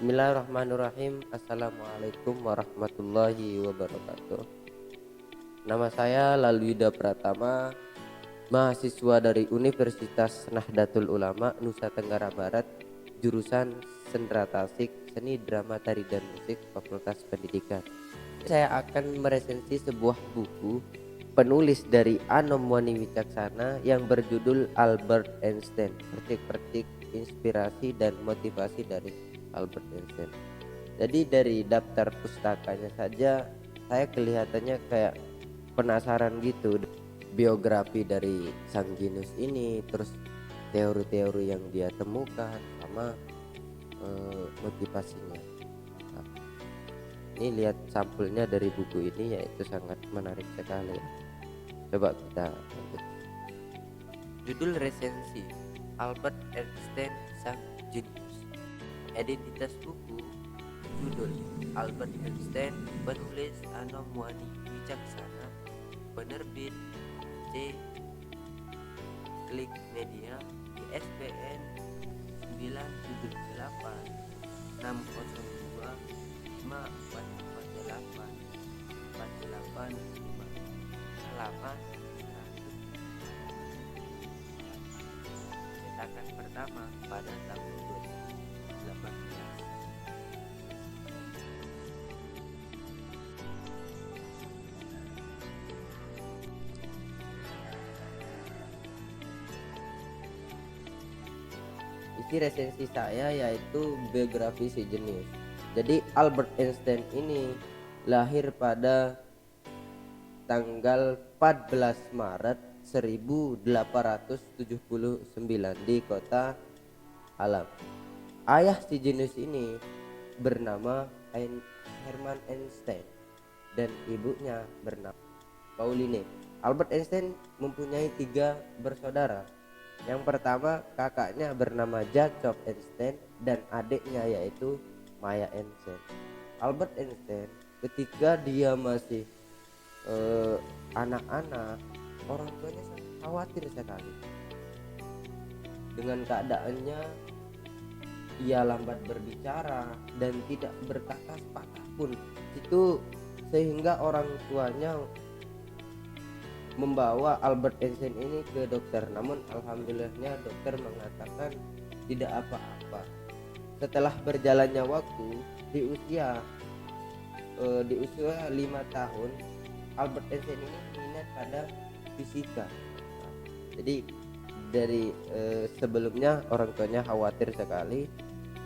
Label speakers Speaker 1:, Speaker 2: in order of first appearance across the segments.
Speaker 1: Bismillahirrahmanirrahim. Assalamualaikum warahmatullahi wabarakatuh. Nama saya Lalwida Pratama, mahasiswa dari Universitas Nahdlatul Ulama Nusa Tenggara Barat, jurusan Sendra Tasik, Seni Drama Tari dan Musik, Fakultas Pendidikan. Saya akan meresensi sebuah buku penulis dari Anom Wani Wicaksana yang berjudul Albert Einstein, Pertik-pertik Inspirasi dan Motivasi dari Albert Einstein. Jadi dari daftar pustakanya saja saya kelihatannya kayak penasaran gitu, biografi dari sang jenius ini, terus teori-teori yang dia temukan sama motivasinya. Nah, ini lihat sampulnya dari buku ini, yaitu sangat menarik sekali. Coba kita lanjut. Judul resensi: Albert Einstein sang jenius. Identitas buku: judul Albert Einstein, penulis Anom Wani Wicaksana, penerbit C. Klik Media, ISBN 978 602 5448 485, halaman 100. Cetakan pertama pada tahun 2018. Isi resensi saya yaitu biografi si jenius. Jadi Albert Einstein ini lahir pada tanggal 14 Maret 1879 di kota Halle. Ayah si jenius ini bernama Hermann Einstein dan ibunya bernama Pauline. Albert Einstein mempunyai 3 bersaudara. Yang pertama, kakaknya bernama Jacob Einstein dan adiknya yaitu Maya Einstein. Albert Einstein ketika dia masih anak-anak, orang tuanya sangat khawatir sekali dengan keadaannya. Ia lambat berbicara dan tidak berkata sepatah pun itu, sehingga orang tuanya membawa Albert Einstein ini ke dokter. Namun alhamdulillahnya dokter mengatakan tidak apa-apa. Setelah berjalannya waktu, di usia 5 tahun, Albert Einstein ini minat pada fisika. Nah, jadi dari sebelumnya orang tuanya khawatir sekali,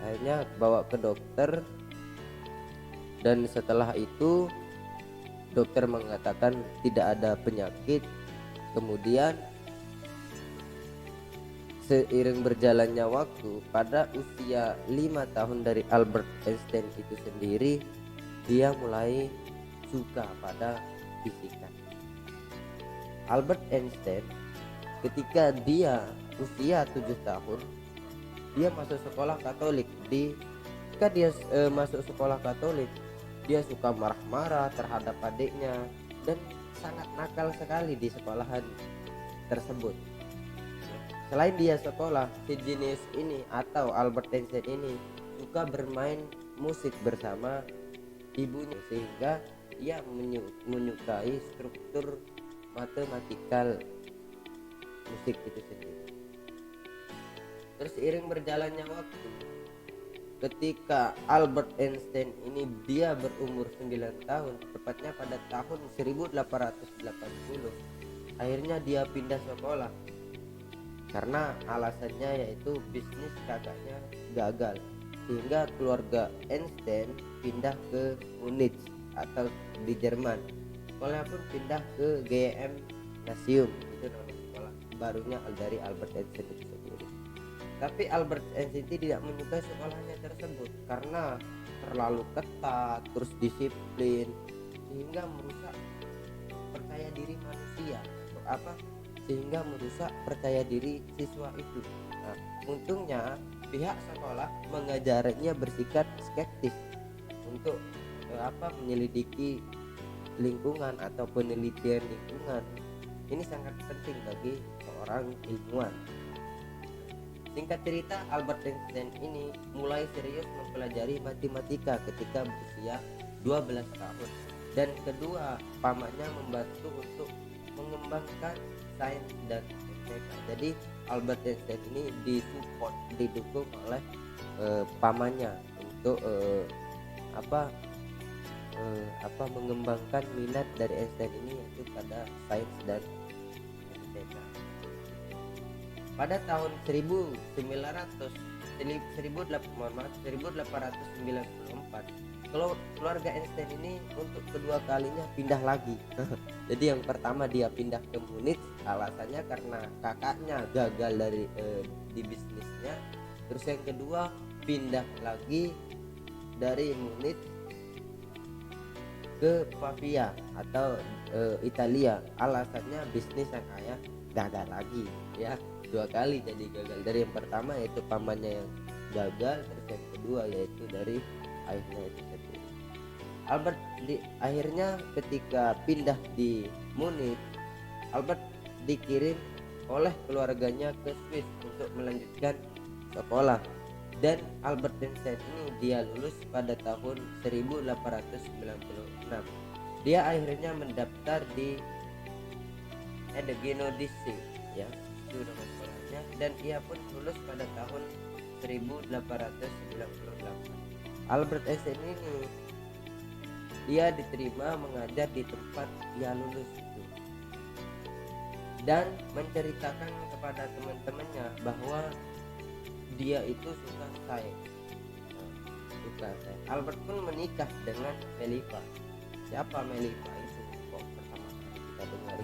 Speaker 1: akhirnya bawa ke dokter, dan setelah itu dokter mengatakan tidak ada penyakit. Kemudian seiring berjalannya waktu, pada usia 5 tahun dari Albert Einstein itu sendiri, dia mulai suka pada fisika. Albert Einstein ketika dia usia 7 tahun, dia masuk sekolah Katolik. Ketika dia masuk sekolah Katolik, dia suka marah-marah terhadap adiknya dan sangat nakal sekali di sekolahan tersebut. Selain dia sekolah, si jenius ini atau Albert Einstein ini suka bermain musik bersama ibunya, sehingga ia menyukai struktur matematikal musik itu sendiri. Terus seiring berjalannya waktu, ketika Albert Einstein ini dia berumur 9 tahun, tepatnya pada tahun 1880, akhirnya dia pindah sekolah karena alasannya yaitu bisnis kakaknya gagal, sehingga keluarga Einstein pindah ke Munich atau di Jerman. Sekolahnya pun pindah ke GM Nasium, itu nama sekolah barunya dari Albert Einstein itu sendiri. Tapi Albert Einstein tidak menyukai sekolahnya tersebut karena terlalu ketat, terus disiplin, sehingga merusak percaya diri manusia. Sehingga merusak percaya diri siswa itu. Nah, untungnya pihak sekolah mengajarinya bersikap skeptis untuk menyelidiki lingkungan atau penelitian lingkungan. Ini sangat penting bagi seorang ilmuwan. Singkat cerita, Albert Einstein ini mulai serius mempelajari matematika ketika berusia 12 tahun, dan kedua pamannya membantu untuk mengembangkan sains dan fisika. Jadi Albert Einstein ini didukung oleh pamannya untuk mengembangkan minat dari Einstein ini, yaitu pada sains dan fisika. Pada tahun 1894, keluarga Einstein ini untuk kedua kalinya pindah lagi. Jadi yang pertama dia pindah ke Munich, alasannya karena kakaknya gagal di bisnisnya. Terus yang kedua pindah lagi dari Munich ke Pavia atau Italia, alasannya bisnis yang ayah gagal lagi, ya. Dua kali jadi gagal. Dari yang pertama yaitu pamannya yang gagal, terus yang kedua yaitu dari ayahnya itu sendiri. Albert akhirnya ketika pindah di Munich, Albert dikirim oleh keluarganya ke Swiss untuk melanjutkan sekolah, dan Albert Einstein ini dia lulus pada tahun 1896. Dia akhirnya mendaftar di Edegenodisi, ya, itu nama sekolahnya, dan ia pun lulus pada tahun 1898. Albert Einstein ini dia diterima mengajar di tempat ia lulus itu, dan menceritakan kepada teman-temannya bahwa dia itu suka sains. Albert pun menikah dengan Melipa. Siapa Melipa itu? Kok pertama kali kita dengar?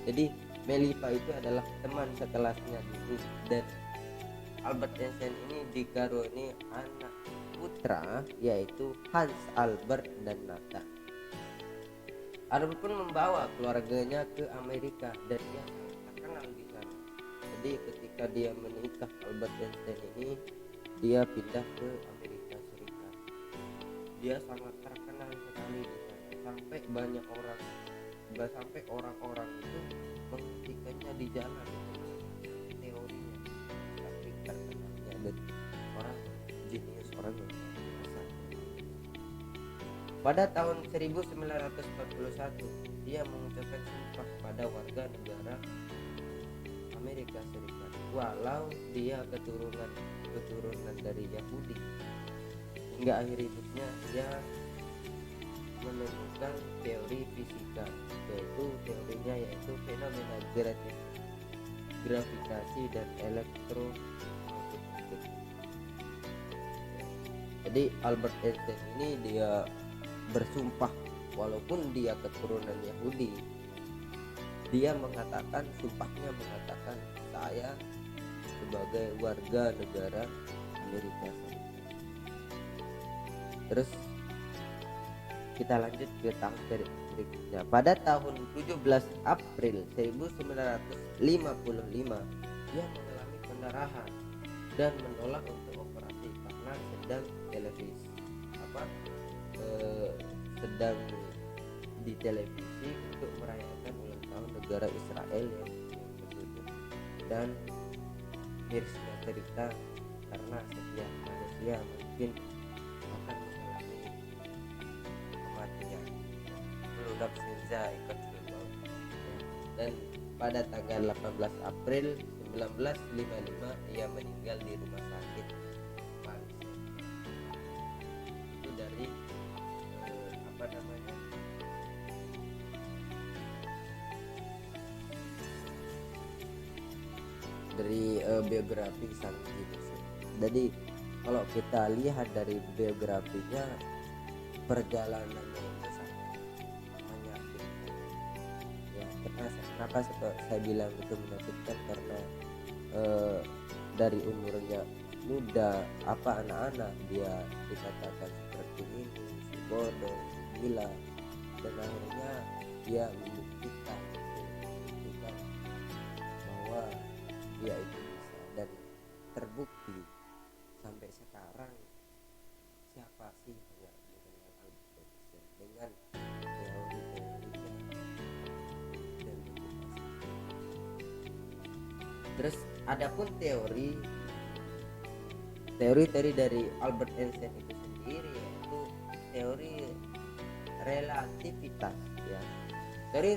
Speaker 1: Jadi Melipa itu adalah teman sekelasnya dulu, dan Albert Einstein ini dikaruniai anak putra yaitu Hans Albert dan Nathan. Albert pun membawa keluarganya ke Amerika dan dia sangat terkenal di sana. Jadi ketika dia menikah, Albert Einstein ini dia pindah ke Amerika Serikat. Dia sangat terkenal sekali di sana, sampai banyak orang-orang itu menghentikannya di jalan teorinya, saking terkenalnya, dan orang jenius, orang yang biasa. Pada tahun 1941 dia mengucapkan sumpah pada warga negara Amerika Serikat, walau dia keturunan dari Yahudi. Hingga akhir hidupnya dia menemukan teori fisika, yaitu fenomena gravitasi dan elektromagnetik. Jadi Albert Einstein ini dia bersumpah, walaupun dia keturunan Yahudi, dia sumpahnya mengatakan saya sebagai warga negara Amerika Serikat. Terus kita lanjut ke tahun berikutnya. Pada tahun 17 April 1955 dia mengalami pendarahan dan menolak untuk operasi karena sedang di televisi untuk merayakan ulang tahun negara Israel yang ke-7. Dan mirisnya cerita, karena setiap manusia mungkin akan mengalami kematian, meludak senja ikut film. Dan pada tanggal 18 April 1955 ia meninggal di rumah sakit Paris. Itu dari biografi sang jenius. Jadi kalau kita lihat dari biografinya, perjalanannya itu sangat menyakitkan. Ya, kenapa saya bilang itu menyakitkan, karena dari umurnya muda, anak-anak dia dikatakan seperti ini, si bodoh, si gila, dan akhirnya dia membuktikan bahwa dia itu bisa, dan terbukti sampai sekarang. Siapa sih yang mengenal Albert Einstein dengan teori-teorinya dan motivasi. Terus adapun teori teori-teori dari Albert Einstein itu sendiri yaitu teori relativitas ya. Teori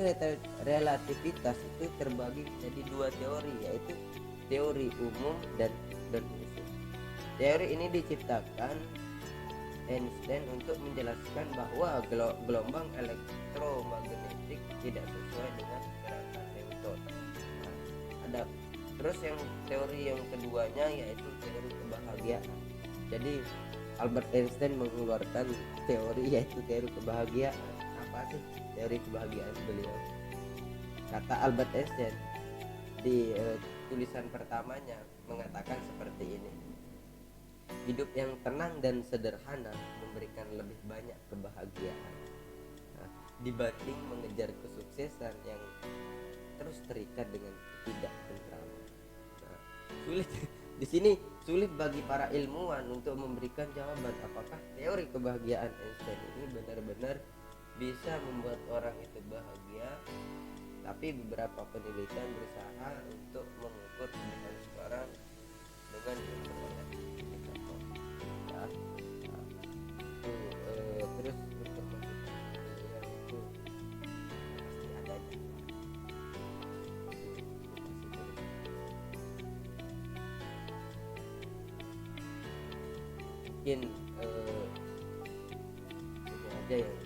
Speaker 1: relativitas itu terbagi menjadi dua teori, yaitu teori umum dan khusus. Teori ini diciptakan Einstein untuk menjelaskan bahwa gelombang elektromagnetik tidak sesuai dengan gerakan Newton. Nah, ada terus yang teori yang keduanya yaitu teori kebahagiaan. Jadi Albert Einstein mengeluarkan teori yaitu teori kebahagiaan. Apa sih teori kebahagiaan beliau? Kata Albert Einstein di tulisan pertamanya mengatakan seperti ini: hidup yang tenang dan sederhana memberikan lebih banyak kebahagiaan dibanding mengejar kesuksesan yang terus terikat dengan ketidaktentraman. Sulit di sini sulit bagi para ilmuwan untuk memberikan jawaban apakah teori kebahagiaan Einstein ini benar-benar bisa membuat orang itu bahagia. Tapi beberapa penelitian berusaha untuk mengukur kebahagiaan seseorang dengan berbagai indikator. Terus untuk yang itu pasti adanya. Mungkin ini aja yang